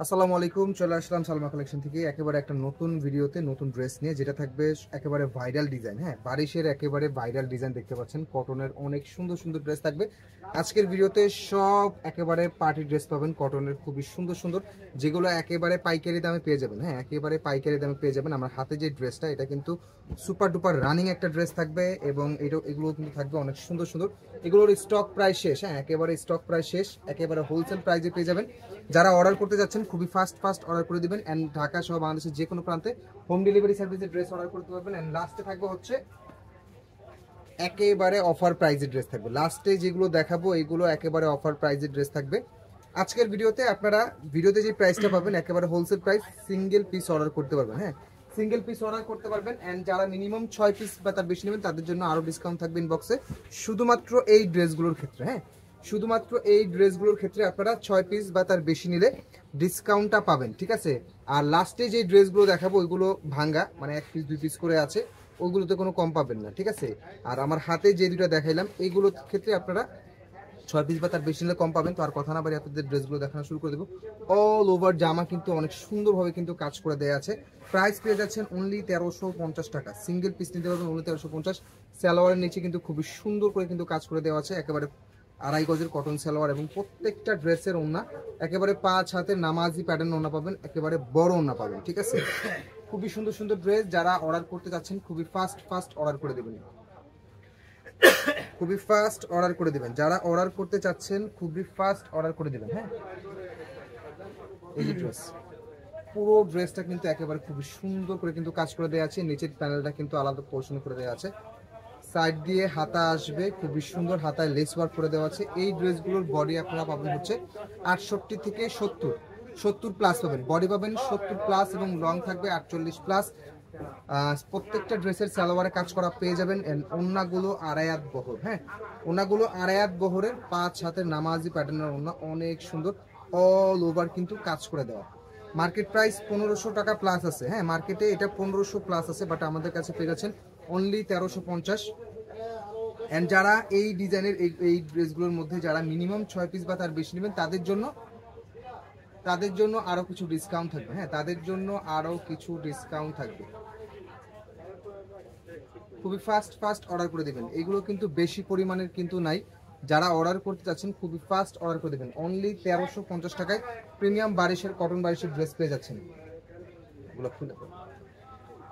আসসালামু আলাইকুম, চলে আসলাম সালমা কালেকশন থেকে একেবারে একটা নতুন ভিডিওতে নতুন ড্রেস নিয়ে, যেটা থাকবে একেবারে ভাইরাল ডিজাইন। হ্যাঁ, বারিশের একেবারে ভাইরাল ডিজাইন দেখতে পাচ্ছেন, কটনের অনেক সুন্দর সুন্দর ড্রেস থাকবে আজকের ভিডিওতে। সব একেবারে পার্টি ড্রেস পাবেন কটনের, খুবই সুন্দর সুন্দর, যেগুলো একেবারে পাইকারি দামে পেয়ে যাবেন। হ্যাঁ, একেবারে পাইকারি দামে পেয়ে যাবেন। আমার হাতে যে ড্রেসটা, এটা কিন্তু সুপার ডুপার রানিং একটা ড্রেস থাকবে, এবং এগুলো কিন্তু থাকবে অনেক সুন্দর সুন্দর। এগুলোর স্টক প্রাইস শেষ। হ্যাঁ, একেবারে স্টক প্রাইস শেষ, একেবারে হোলসেল প্রাইসে পেয়ে যাবেন। যারা অর্ডার করতে যাচ্ছেন খুবই ফাস্ট অর্ডার করে দিবেন, এন্ড ঢাকা সহ বাংলাদেশের যে কোনো প্রান্তে হোম ডেলিভারি সার্ভিসে ড্রেস অর্ডার করতে পারবেন। এন্ড লাস্টে থাকবে হচ্ছে একেবারে অফার প্রাইজের ড্রেস থাকবে। লাস্টে যেগুলো দেখাবো এগুলো একেবারে অফার প্রাইজের ড্রেস থাকবে আজকের ভিডিওতে। আপনারা ভিডিওতে যে প্রাইসটা পাবেন একেবারে wholesale price, single piece order করতে পারবেন। হ্যাঁ, সিঙ্গেল পিস অর্ডার করতে পারবেন। এন্ড যারা মিনিমাম 6 পিস বা তার বেশি নেবেন তাদের জন্য আরো ডিসকাউন্ট থাকবে ইনবক্সে, শুধুমাত্র এই ড্রেসগুলোর ক্ষেত্রে। হ্যাঁ, শুধুমাত্র এই ড্রেসগুলোর ক্ষেত্রে আপনারা 6 পিস বা তার বেশি নিলে ডিসকাউন্টটা পাবেন, ঠিক আছে। আর লাস্টে যে ড্রেসগুলো দেখাবো ওইগুলো ভাঙ্গা, মানে 1 পিস 2 পিস করে আছে, ওগুলোতে কোনো কম পাবেন না, ঠিক আছে। আর আমার হাতে যে দুটো দেখাইলাম এইগুলোর ক্ষেত্রে আপনারা 6 পিস বা তার বেশি নিলে কম পাবেন। তো আর কথা না বাড়ি আপনাদের ড্রেসগুলো দেখানো শুরু করে দেবো। অল ওভার জামা কিন্তু অনেক সুন্দরভাবে কিন্তু কাজ করে দেওয়া আছে। প্রাইস পেয়ে যাচ্ছেন অনলি 1350 টাকা। সিঙ্গেল পিস নিতে পারবেন অনলি 1350। সালোয়ারের নিচে কিন্তু খুবই সুন্দর করে কিন্তু কাজ করে দেওয়া আছে, একেবারে আড়াই গজের কটন সালোয়ার, এবং প্রত্যেকটা ড্রেসের ওড়না একেবারে 5 হাতের নামাজি প্যাটার্ন ওড়না পাবেন, একেবারে বড় ওড়না পাবেন, ঠিক আছে। খুবই সুন্দর সুন্দর ড্রেস, যারা অর্ডার করতে যাচ্ছেন খুবই ফাস্ট অর্ডার করে দেবেন, খুবই ফাস্ট অর্ডার করে দিবেন। যারা অর্ডার করতে চাচ্ছেন খুবই ফাস্ট অর্ডার করে দিবেন। হ্যাঁ, এই যে ড্রেস, পুরো ড্রেসটা কিন্তু একেবারে খুবই সুন্দর করে কিন্তু কাজ করে দেওয়া আছে। নিচের প্যানেলটা কিন্তু আলাদা পোর্শন করে দেওয়া আছে, সাইড দিয়ে হাতা আসবে, খুবই সুন্দর হাতায় লেস ওয়ার্ক করে দেওয়া আছে। এই ড্রেসগুলোর বডি আপনারা পাবেন হচ্ছে 68 থেকে 70 প্লাস পাবেন, বডি পাবেন 70 প্লাস, এবং লং থাকবে 48 প্লাস। প্রত্যেকটা ড্রেসের সালোয়ারে কাজ করা পেয়ে যাবেন। ওড়নাগুলো আড়ায়াত বহর। হ্যাঁ, ওড়নাগুলো আড়ায়াত বহরের 5 হাতের নামাজি প্যাটার্নের ওড়না, অনেক সুন্দর, অল ওভার কিন্তু কাজ করে দেওয়া। মার্কেট প্রাইস 1500 টাকা প্লাস আছে। হ্যাঁ, মার্কেটে এটা 1500 প্লাস আছে, বাট আমাদের কাছে পেয়ে যাচ্ছেন অনলি 1350। অ্যান্ড যারা এই ডিজাইনের এই ড্রেসগুলোর মধ্যে যারা মিনিমাম 6 পিস বা তার বেশি নেবেন তাদের জন্য আরো কিছু ডিসকাউন্ট থাকবে। হ্যাঁ, তাদের জন্য আরো কিছু ডিসকাউন্ট থাকবে। খুবই ফাস্ট অর্ডার করে দেবেন। এগুলো কিন্তু বেশি পরিমাণের কিন্তু নাই, যারা অর্ডার করতে চাচ্ছেন খুবই ফাস্ট অর্ডার করে দেবেন। অনলি 1350 টাকায় প্রিমিয়াম বারিশের কটন বারিশের ড্রেস পেয়ে যাচ্ছেন। এগুলো খুলে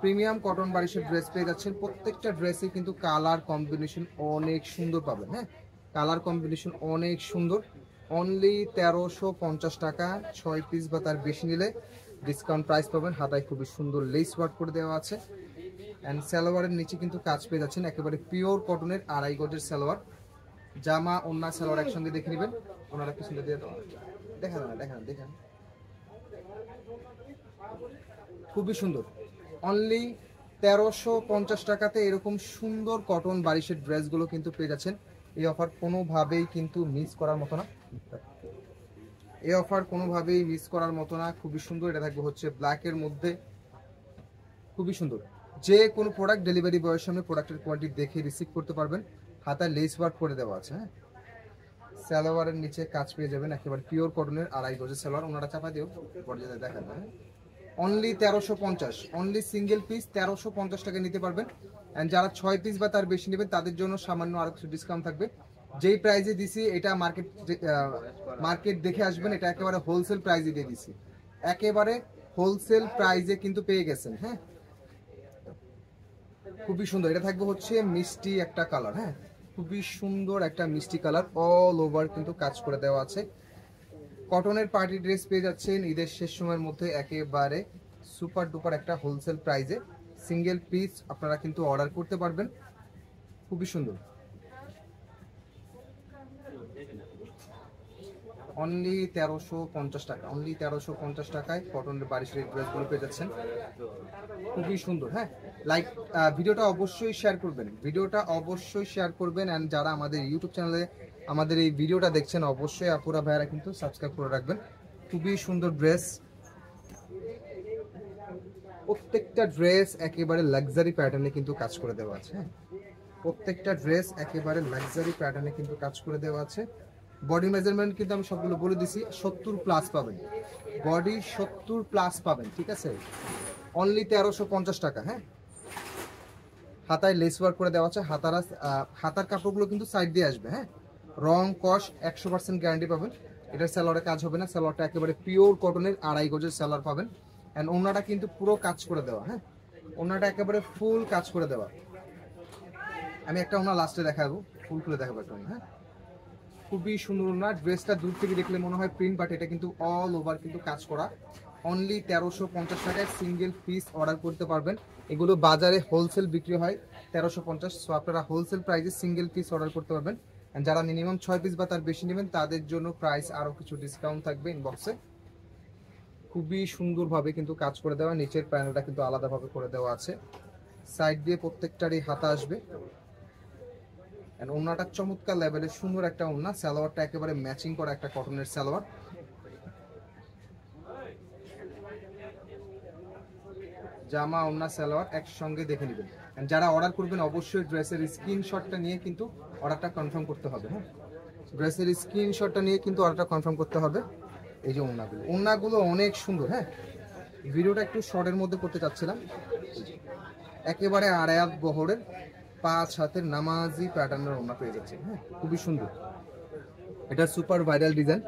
প্রিমিয়াম কটন বারিশের ড্রেস পেয়ে যাচ্ছেন। প্রত্যেকটা ড্রেসে কিন্তু কালার কম্বিনেশন অনেক সুন্দর পাবেন। হ্যাঁ, কালার কম্বিনেশন অনেক সুন্দর। অনলি 1350 টাকা, 6 পিস বা তার বেশি নিলে ডিসকাউন্ট প্রাইস পাবেন। হাতায় খুবই সুন্দর লেস ওয়ার্ক করে দেওয়া আছে, অ্যান্ড সালোয়ারের নিচে কিন্তু কাজ পেয়ে যাচ্ছেন, একেবারে পিওর কটনের আড়াই গজের সালোয়ার। জামা ওন্না সালোয়ার একসঙ্গে দেখে নেবেন। ওনারা পিছনে দিয়ে দেখেন খুবই সুন্দর। অনলি 1350 টাকাতে এরকম সুন্দর কটন বারিশের ড্রেসগুলো কিন্তু পেয়ে যাচ্ছেন। এই অফার কোনোভাবেই কিন্তু মিস করার মতো না, এই অফার কোনোভাবেই মিস করার মতো না। খুবই সুন্দর, এটা থাকবে হচ্ছে ব্ল্যাকের মধ্যে, খুবই সুন্দর। যে কোনো প্রোডাক্ট ডেলিভারি বয়ের সামনে প্রোডাক্টের কোয়ালিটি দেখে রিসিভ করতে পারবেন। হাতায় লেস ওয়ার্ক করে দেওয়া আছে। হ্যাঁ, সালোয়ারের নিচে কাজ পেয়ে যাবেন, একেবারে পিওর কটনের আড়াই গজের সালোয়ার। ওনারা চাপা দিও পর্যায়ে দেখেন। হ্যাঁ, অনলি 1350, অনলি সিঙ্গেল পিস 1350 টাকা নিতে পারবেন। এন্ড যারা 6 পিস বা তার বেশি নেবেন তাদের জন্য সামান্য আরো কিছু ডিসকাউন্ট থাকবে। যেই প্রাইজে দিছি এটা মার্কেট দেখে আসবেন, এটা একেবারে হোলসেল প্রাইজে দিয়ে দিছি, একেবারে হোলসেল প্রাইজে কিন্তু পেয়ে গেছেন। হ্যাঁ, খুবই সুন্দর, এটা থাকবে হচ্ছে মিষ্টি একটা কালার। হ্যাঁ, খুবই সুন্দর একটা মিষ্টি কালার, অল ওভার কিন্তু কাজ করে দেওয়া আছে। কটনের পার্টি ড্রেস পেয়ে যাচ্ছেন ঈদের শেষ সময়ের মধ্যে একেবারে সুপার ডুপার একটা হোলসেল প্রাইজে। সিঙ্গেল পিস আপনারা কিন্তু অর্ডার করতে পারবেন, খুবই সুন্দর। অনলি 1350 টাকা, অনলি 1350 টাকায় কটনের বারিশের ড্রেসগুলো পেয়ে যাচ্ছেন, খুবই সুন্দর। হ্যাঁ, লাইক ভিডিওটা অবশ্যই শেয়ার করবেন, ভিডিওটা অবশ্যই শেয়ার করবেন। অ্যান্ড যারা আমাদের ইউটিউব চ্যানেলে আমাদের এই ভিডিওটা দেখছেন অবশ্যই আপুরা ভাইয়ারা কিন্তু সাবস্ক্রাইব করে রাখবেন। খুবই সুন্দর ড্রেস, প্রত্যেকটা ড্রেস একেবারে লাক্সারি প্যাটার্নে কিন্তু কাজ করে দেওয়া আছে। হ্যাঁ, প্রত্যেকটা ড্রেস একেবারে লাক্সারি প্যাটার্নে কিন্তু কাজ করে দেওয়া আছে। বডি মেজারমেন্ট কিন্তু আমি সবগুলো বলে দিছি, 70 প্লাস পাবেন, বডি 70+ পাবেন, ঠিক আছে, অনলি 1350 টাকা। হ্যাঁ, হাতায় লেস ওয়ার্ক করে দেওয়া আছে, হাতার কাপড়গুলো কিন্তু সাইড দিয়ে আসবে। হ্যাঁ, রং কস 100% গ্যারান্টি পাবেন। এটার সালোয়ারে কাজ হবে না, সালোয়ারটা একেবারে পিওর কটনের 2.5 গজের সালোয়ার পাবেন। অ্যান্ড ওনাটা কিন্তু পুরো কাজ করে দেওয়া। হ্যাঁ, ওনাটা একেবারে ফুল কাজ করে দেওয়া। আমি একটা ওনা লাস্টে দেখাবো, ফুল খুলে দেখাবো একটা। হ্যাঁ, খুবই সুন্দর ওনা। ড্রেসটা দূর থেকে দেখলে মনে হয় প্রিন্ট, বাট এটা কিন্তু অল ওভার কিন্তু কাজ করা। অনলি 1350 টাকায় সিঙ্গেল পিস অর্ডার করতে পারবেন। এগুলো বাজারে হোলসেল বিক্রি হয় 1350, সো আপনারা হোলসেল প্রাইসে সিঙ্গেল পিস অর্ডার করতে পারবেন। যারা মিনিমাম 6 পিস বা তার বেশি নেবেন তাদের জন্য প্রাইস আরও কিছু ডিসকাউন্ট থাকবে ইনবক্সে। খুবই সুন্দরভাবে কিন্তু কাজ করে দেওয়া, নিচের প্যানেলটা কিন্তু আলাদাভাবে করে দেওয়া আছে, সাইড দিয়ে প্রত্যেকটারই হাতা আসবে। ওন্নাটা চমৎকার লেভেলের সুন্দর একটা ওন্না, সালোয়ারটা একেবারে ম্যাচিং করা একটা কটনের সালোয়ার। জামা ওন্না সালোয়ার একসঙ্গে দেখে নেবেন। যারা অর্ডার করবেন অবশ্যই ড্রেসের স্ক্রিনশটটা নিয়ে কিন্তু অর্ডারটা কনফার্ম করতে হবে। হ্যাঁ, ড্রেসের স্ক্রিনশটটা নিয়ে কিন্তু অর্ডারটা কনফার্ম করতে হবে। এই যে ওন্নাগুলো অনেক সুন্দর। হ্যাঁ, ভিডিওটা একটু শর্টের মধ্যে করতে চাচ্ছিলাম। একেবারে আড়ায়াত বহরের 5 হাতের নামাজি প্যাটার্নের ওন্না পেয়ে যাচ্ছে। হ্যাঁ, খুবই সুন্দর। এটা সুপার ভাইরাল ডিজাইন,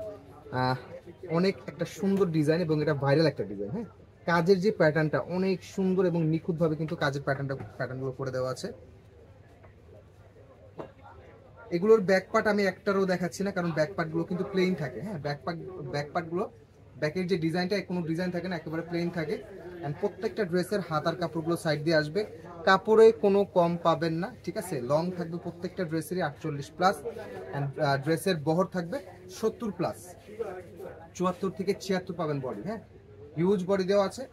অনেক একটা সুন্দর ডিজাইন এবং এটা ভাইরাল একটা ডিজাইন। হ্যাঁ, কাজের যে প্যাটার্নটা অনেক সুন্দর এবং নিখুঁতভাবে কিন্তু কাজের প্যাটার্নগুলো করে দেওয়া আছে। এগুলোর ব্যাক পার্ট আমি একটারও দেখাচ্ছি না, কারণ ব্যাক পার্টগুলো কিন্তু প্লেন থাকে। হ্যাঁ, ব্যাক পার্টগুলো ব্যাকের যে ডিজাইনটা কোনো ডিজাইন থাকে না, একেবারে প্লেন থাকে। অ্যান্ড প্রত্যেকটা ড্রেসের হাতার কাপড়গুলো সাইড দিয়ে আসবে, কাপড়ে কোনো কম পাবেন না, ঠিক আছে। লং থাকবে প্রত্যেকটা ড্রেসেরই 48+, অ্যান্ড ড্রেসের বহর থাকবে 70+, 74 থেকে 76 পাবেন বডি। হ্যাঁ, হিউজ বডি দেওয়া আছে।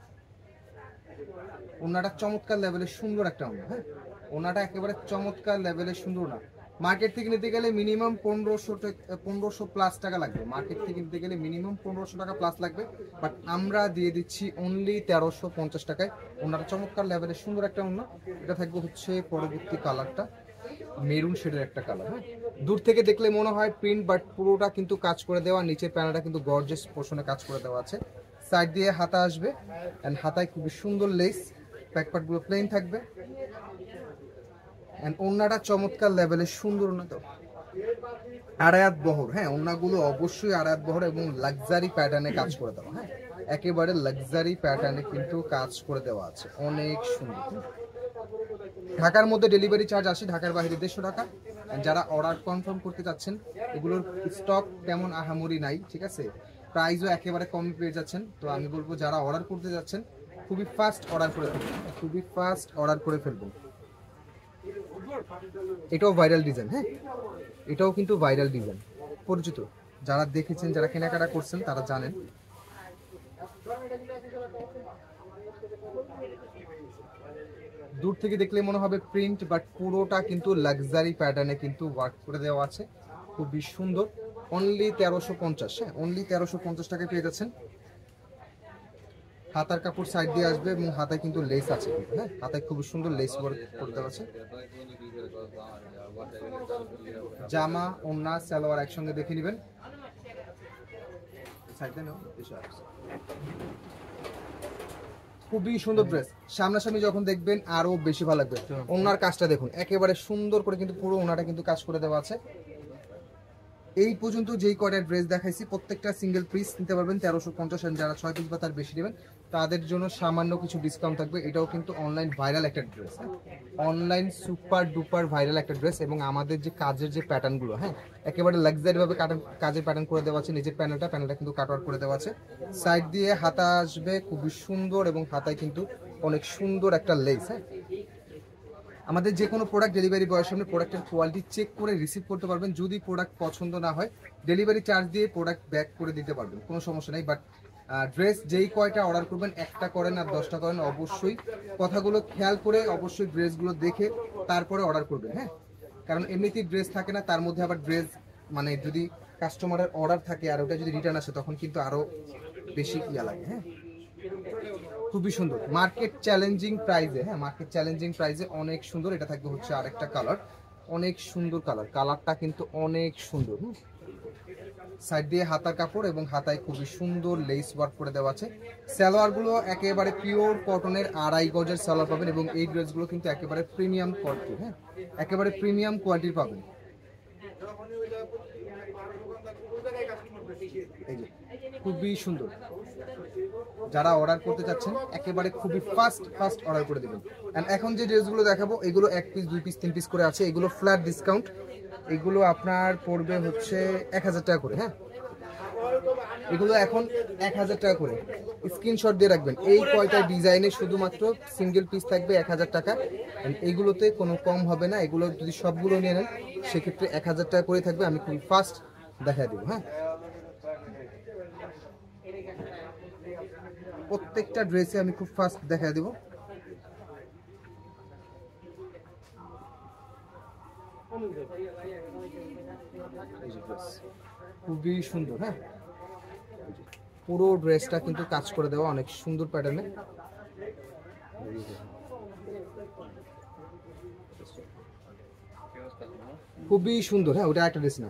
ওনাটা চমৎকার লেভেলের সুন্দর একটা ওনা। হ্যাঁ, ওনাটা একেবারে চমৎকার লেভেলের সুন্দর না। মার্কেট থেকে নিতে গেলে মিনিমাম 1500+ টাকা লাগবে। মার্কেট থেকে নিতে গেলে মিনিমাম 1500 টাকা প্লাস লাগবে, বাট আমরা দিয়ে দিচ্ছি অনলি 1350 টাকায়। ওনাটা চমৎকার লেভেলের সুন্দর একটা ওনা। এটা থাকবে হচ্ছে পরবর্তী কালারটা মেরুন শেডের একটা কালার। হ্যাঁ, দূর থেকে দেখলে মনে হয় প্রিন্ট, বাট পুরোটা কিন্তু কাজ করে দেওয়া। নিচের প্যানেলটা কিন্তু গর্জিয়াস পোর্শনে কাজ করে দেওয়া আছে, সাইড দিয়ে হাতা আসবে, এন্ড হাতায় খুবই সুন্দর লেস, ব্যাক পার্টগুলো প্লেন থাকবে। এন্ড ওন্নাটা চমৎকার লেভেলের সুন্দর ওন্না, তো আড়ায়াত বহর। হ্যাঁ, ওন্নাগুলো অবশ্যই আড়ায়াত বহর এবং লাক্সারি প্যাটার্নে কাজ করে দেওয়া। হ্যাঁ, একেবারে লাক্সারি প্যাটার্নে কিন্তু কাজ করে দেওয়া আছে, অনেক সুন্দর। ঢাকার মধ্যে ডেলিভারি চার্জ আসে, ঢাকার বাইরে 150 টাকা। যারা অর্ডার কনফার্ম করতে চাচ্ছেন, এগুলোর স্টক তেমন আহামরি নাই, ঠিক আছে, প্রাইসও একেবারে কম পেয়ে যাচ্ছেন। তো আমি বলবো যারা অর্ডার করতে যাচ্ছেন খুবই ফাস্ট অর্ডার করে ফেলবেন, খুবই ফাস্ট অর্ডার করে ফেলবেন। এটাও ভাইরাল ডিজাইন। হ্যাঁ, এটাও কিন্তু ভাইরাল ডিজাইন, পরিচিত, যারা দেখেছেন, যারা কেনাকাটা করছেন তারা জানেন। দূর থেকে দেখলে মনে হবে প্রিন্ট, বাট পুরোটা কিন্তু লাক্সারি প্যাটার্নে কিন্তু ওয়ার্ক করে দেওয়া আছে, খুবই সুন্দর। অনলি 1350। হ্যাঁ, অনলি 1350 টাকায় পেয়ে যাচ্ছেন। হাতার কাপড় সাইড দিয়ে আসবে এবং হাতায় কিন্তু লেস আছে। হ্যাঁ, হাতায় খুবই সুন্দর লেস ওয়ার্ক করে দেওয়া আছে। জামা ওন্না সালোয়ার একসঙ্গে দেখে নেবেন। খুবই সুন্দর ড্রেস, সামনাসামনি যখন দেখবেন আরো বেশি ভালো লাগবে। ওনার কাজটা দেখুন, একেবারে সুন্দর করে কিন্তু পুরো ওনাটা কিন্তু কাজ করে দেওয়া আছে। এই পর্যন্ত যেই কয়টা ড্রেস দেখাইছি প্রত্যেকটা সিঙ্গেল পিস নিতে পারবেন 1350। যারা 6 পিস বা তার বেশি নেবেন তাদের জন্য সামান্য কিছু ডিসকাউন্ট থাকবে। এটাও কিন্তু অনলাইন ভাইরাল একটা dress, online super duper viral একটা ড্রেস। এবং আমাদের যে কাজের যে প্যাটার্নগুলো, হ্যাঁ, একেবারে লাক্সারি ভাবে কাজের প্যাটার্ন করে দেওয়া আছে। নিজের প্যানেলটা কিন্তু কাটওয়ার্ক করে দেওয়া আছে, সাইড দিয়ে হাতা আসবে খুবই সুন্দর এবং হাতায় কিন্তু অনেক সুন্দর একটা লেস। হ্যাঁ, আমাদের যে কোনো প্রোডাক্ট ডেলিভারি বয়ের সামনে প্রোডাক্টের কোয়ালিটি চেক করে রিসিভ করতে পারবেন। যদি প্রোডাক্ট পছন্দ না হয় ডেলিভারি চার্জ দিয়ে প্রোডাক্ট ব্যাক করে দিতে পারবেন, কোনো সমস্যা নেই। বাট ড্রেস যেই কয়টা অর্ডার করবেন, একটা করেন আর 10টা করেন, অবশ্যই কথাগুলো খেয়াল করে অবশ্যই ড্রেসগুলো দেখে তারপরে অর্ডার করবেন। হ্যাঁ, কারণ এমনিতেই ড্রেস থাকে না, তার মধ্যে আবার ড্রেস মানে যদি কাস্টমারের অর্ডার থাকে আর ওটা যদি রিটার্ন আসে তখন কিন্তু আরও বেশি ইয়া লাগে। হ্যাঁ, খুবই সুন্দর, মার্কেট চ্যালেঞ্জিং প্রাইসে। হ্যাঁ, মার্কেট চ্যালেঞ্জিং প্রাইসে অনেক সুন্দর। এটা থাকবে হচ্ছে আরেকটা কালার, অনেক সুন্দর কালারটা কিন্তু অনেক সুন্দর। সাইড দিয়ে হাতার কাপড় এবং হাতায় খুবই সুন্দর লেস ওয়ার্ক করে দেওয়া আছে। সালোয়ারগুলো একেবারে পিওর কটনের 2.5 গজের সালোয়ার পাবেন এবং এই ড্রেসগুলো কিন্তু একেবারে প্রিমিয়াম কোয়ালিটি, হ্যাঁ একেবারে প্রিমিয়াম কোয়ালিটির পাবেন। এই যে খুবই সুন্দর, যারা অর্ডার করতে চাচ্ছেন একেবারে খুবই ফাস্ট অর্ডার করে দেবেন। এন্ড এখন যে ড্রেসগুলো দেখাবো এগুলো 1 পিস 2 পিস 3 পিস করে আছে, এগুলো ফ্ল্যাট ডিসকাউন্ট, এগুলো আপনার পড়বে হচ্ছে 1000 টাকা করে। হ্যাঁ এগুলো এখন 1000 টাকা করে, স্ক্রিনশট দিয়ে রাখবেন। এই কয়টা ডিজাইনে শুধুমাত্র সিঙ্গেল পিস থাকবে 1000 টাকা, এইগুলোতে কোনো কম হবে না। এগুলো যদি সবগুলো নিয়ে নেন সেক্ষেত্রে 1000 টাকা করে থাকবে। আমি খুব ফাস্ট দেখা দেবো। হ্যাঁ প্রত্যেকটা ড্রেসে আমি খুব ফাস্ট দেখা দেবো। খুবই সুন্দর, হ্যাঁ পুরো ড্রেসটা কিন্তু কাজ করে দেওয়া অনেক সুন্দর প্যাটার্নে। খুবই সুন্দর, হ্যাঁ ওটা একটা ড্রেস না,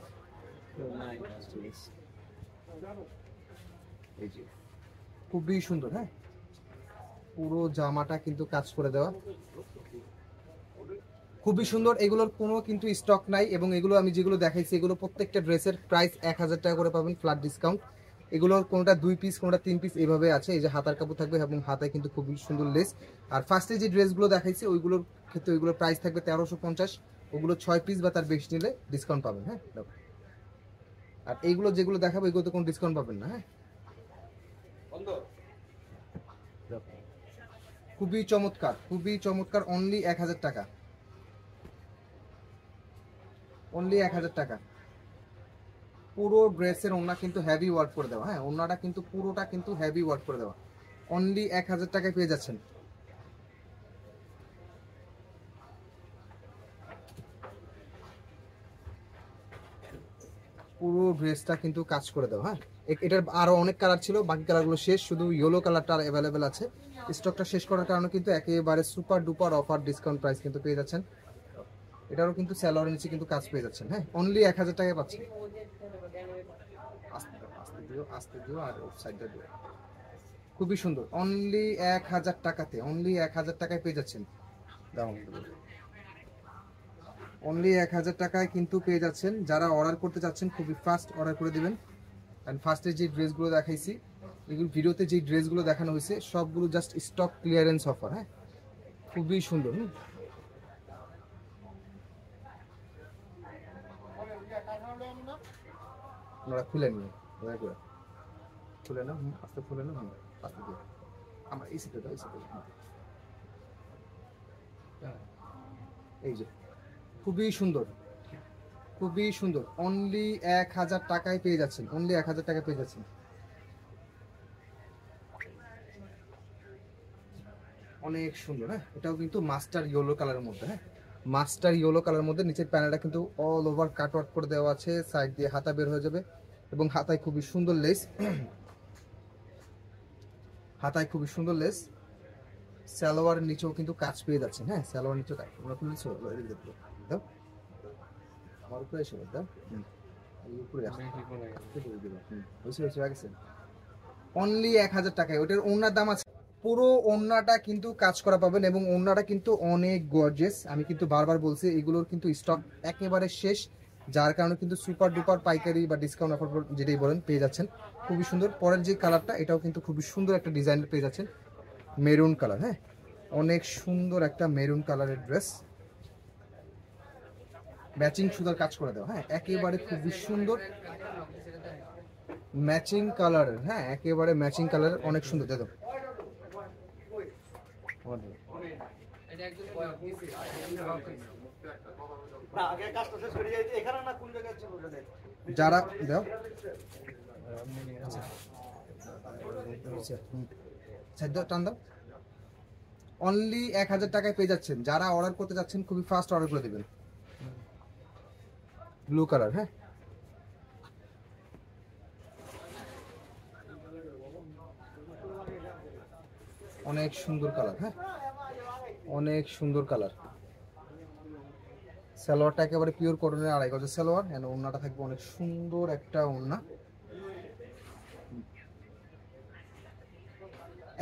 এই যে খুবই সুন্দর। হ্যাঁ পুরো জামাটা কিন্তু কাজ করে দেওয়া খুবই সুন্দর। এগুলোর কোনো কিন্তু স্টক নাই এবং এগুলো আমি যেগুলো দেখাইছি এগুলো প্রত্যেকটা ড্রেসের প্রাইস 1000 টাকা করে পাবেন ফ্ল্যাট ডিসকাউন্ট। এগুলোর কোনোটা 2 পিস কোনোটা 3 পিস এইভাবে আছে। এই যে হাতার কাপড় থাকবে এবং হাতায় কিন্তু খুবই সুন্দর লেস। আর ফার্স্টে যে ড্রেসগুলো দেখাইছি ওইগুলোর ক্ষেত্রে ওইগুলোর প্রাইস থাকবে 1350, ওগুলো 6 পিস বা তার বেশি নিলে ডিসকাউন্ট পাবেন। হ্যাঁ আর এইগুলো যেগুলো দেখাবো এগুলোতে কোনো ডিসকাউন্ট পাবেন না। হ্যাঁ খুবই চমৎকার, অনলি 1000 টাকা, অনলি 1000 টাকা। পুরো ড্রেসের ওড়না কিন্তু হেভি ওয়ার্ক করে দেওয়া, হ্যাঁ ওড়নাটা কিন্তু পুরোটা কিন্তু হেভি ওয়ার্ক করে দেওয়া, অনলি 1000 টাকায় পেয়ে যাচ্ছেন। পুরো ড্রেসটা কিন্তু কাজ করে দেওয়া। হ্যাঁ এটার আরো অনেক কালার ছিল, বাকি কালারগুলো শেষ, শুধু ইয়েলো কালারটা অ্যাভেলেবেল আছে। স্টকটা শেষ করার কারণে কিন্তু একেবারে super duper offer discount price কিন্তু পেয়ে যাচ্ছেন। এটারও কিন্তু সালোয়ারের নিচে কিন্তু কাজ পেয়ে যাচ্ছেন। হ্যাঁ অনলি 1000 টাকায় পাচ্ছেন। আস্তে দিও আর সাইডটা দিও। খুবই সুন্দর, অনলি 1000 টাকাতে, অনলি 1000 টাকায় পেয়ে যাচ্ছেন। অনলি 1000 টাকায় কিন্তু পেয়ে যাচ্ছেন। যারা অর্ডার করতে চাচ্ছেন খুবই ফাস্ট অর্ডার করে দিবেন। অ্যান্ড ফার্স্টে যে ড্রেসগুলো দেখাইছি এগুলো ভিডিওতে যে ড্রেসগুলো দেখানো হয়েছে সবগুলো জাস্ট স্টক ক্লিয়ারেন্স অফার। হ্যাঁ খুবই সুন্দর। আপনারা খুলে নিন, দয়া করে খুলে না, আস্তে খুলে না, আস্তে দিয়ে আমার এই সাথে দাও, এই সাথে। এই যে খুবই সুন্দর, খুবই সুন্দর, অনলি 1000 টাকায় পেয়ে যাচ্ছেন, অনলি 1000 টাকায় পেয়ে যাচ্ছেন। অনেক সুন্দর। হ্যাঁ এটাও কিন্তু মাস্টার ইয়েলো কালারের মধ্যে, হ্যাঁ মাস্টার ইয়েলো কালারের মধ্যে। নিচের প্যানেলটা কিন্তু অল ওভার কাটওয়ার্ক করে দেওয়া আছে, সাইড দিয়ে হাতা বের হয়ে যাবে এবং হাতায় খুবই সুন্দর লেস, হাতায় খুবই সুন্দর লেস। সালোয়ারের নিচেও কিন্তু কাজ পেয়ে যাচ্ছেন। হ্যাঁ সালোয়ার নিচেও কাজ, তোমরা খুলেছো দাও, আমার উপরে এসে দাও, উপরে আসছে। অনলি 1000 টাকায় ওটার ওড়নার দাম আছে। পুরো ওড়নাটা কিন্তু কাজ করা পাবেন এবং ওড়নাটা কিন্তু অনেক গর্জিয়াস। আমি কিন্তু বারবার বলছি এগুলোর কিন্তু স্টক একেবারে শেষ, যার কারণে কিন্তু সুপার ডুপার পাইকারি বা ডিসকাউন্ট অফার যেটাই বলেন পেয়ে যাচ্ছেন। খুবই সুন্দর। পরের যে কালারটা এটাও কিন্তু খুবই সুন্দর একটা ডিজাইনের পেয়ে যাচ্ছেন, মেরুন কালার। হ্যাঁ অনেক সুন্দর একটা মেরুন কালারের ড্রেস, ম্যাচিং সুতার কাজ করে দেওয়া। হ্যাঁ একেবারে খুবই সুন্দর ম্যাচিং কালারের, হ্যাঁ একেবারে ম্যাচিং কালারের, অনেক সুন্দর। দেখো যারা দাও টান দাও, অনলি 1000 টাকায় পেয়ে যাচ্ছেন। যারা অর্ডার করতে যাচ্ছেন খুবই ফাস্ট অর্ডার করে দেবেন। ব্লু কালার, হ্যাঁ অনেক সুন্দর কালার, হ্যাঁ অনেক সুন্দর কালার। সালোয়ারটা একেবারে পিওর কটনের 2.5 গজের সালোয়ার, এন্ড ওড়নাটা থাকবে অনেক সুন্দর একটা ওড়না।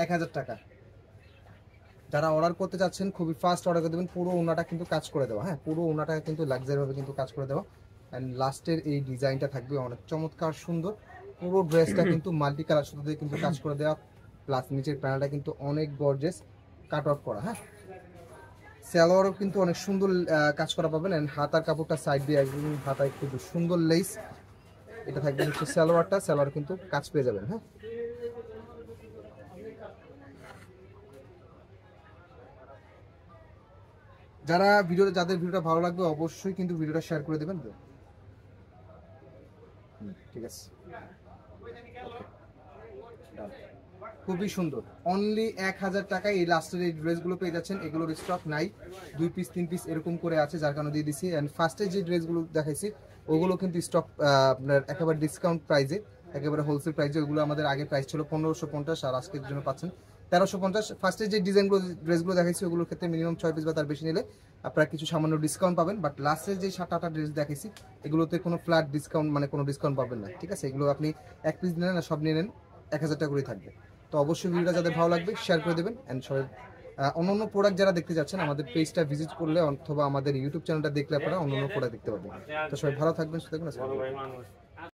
1000 টাকা। যারা অর্ডার করতে চাচ্ছেন খুবই ফাস্ট অর্ডার করে দেবেন। পুরো ওনাটা কিন্তু কাজ করে দেওয়া, হ্যাঁ পুরো ওনাটা কিন্তু লাক্সারি ভাবে কিন্তু কাজ করে দেওয়া। অ্যান্ড লাস্টের এই ডিজাইনটা থাকবে অনেক চমৎকার সুন্দর। পুরো ড্রেসটা কিন্তু মাল্টি কালার সুতো দিয়ে কিন্তু কাজ করে দেওয়া, প্লাস নিচের প্যানেলটা কিন্তু অনেক গর্জিয়াস কাট আউট করা। হ্যাঁ সালোয়ারও কিন্তু অনেক সুন্দর কাজ করা পাবেন। অ্যান্ড হাতার কাপড়টা সাইড দিয়ে একদম হাতায় খুব সুন্দর লেস, এটা থাকবে হচ্ছে সালোয়ারটা, সালোয়ার কিন্তু কাজ পেয়ে যাবেন। হ্যাঁ যারা ভিডিওটা, যাদের ভিডিওটা ভালো লাগবে অবশ্যই কিন্তু ভিডিওটা শেয়ার করে দেবেন। ঠিক আছে, খুবই সুন্দর। অনলি 1000 টাকায় এই লাস্টের এই ড্রেসগুলো পেয়ে যাচ্ছেন। এগুলোর স্টক নাই, 2 পিস 3 পিস এরকম করে আছে, যার কারণে দিয়ে দিচ্ছি। অ্যান্ড ফার্স্টে যে ড্রেসগুলো দেখাইছি ওগুলো কিন্তু স্টক আপনার একেবারে ডিসকাউন্ট প্রাইসে, একেবারে হোলসেল প্রাইসে। ওগুলো আমাদের আগে প্রাইস ছিল 1550, আর আজকের জন্য পাচ্ছেন 1350। ফার্স্টে যে ডিজাইনগুলো ড্রেসগুলো দেখাইছি ওগুলোর ক্ষেত্রে মিনিমাম 6 পিস বা তার বেশি নিলে আপনারা কিছু সামান্য ডিসকাউন্ট পাবেন। বাট লাস্টের যে 7-8টা ড্রেস দেখাইছি এগুলোতে কোনো ফ্ল্যাট ডিসকাউন্ট মানে কোনো ডিসকাউন্ট পাবেন না। ঠিক আছে, এগুলো আপনি এক পিস নিলেন না, সব নিয়ে নেন 1000 টাকা করে থাকবে। তো অবশ্যই ভিডিওটা যাদের ভালো লাগবে শেয়ার করে দেবেন। অ্যান্ড সবাই অন্যান্য প্রোডাক্ট যারা দেখতে যাচ্ছেন আমাদের পেজটা ভিজিট করলে অথবা আমাদের ইউটিউব চ্যানেলটা দেখলে আপনারা অন্যান্য প্রোডাক্ট দেখতে পাবেন। তো সবাই ভালো থাকবেন, সুস্থ থাকবেন।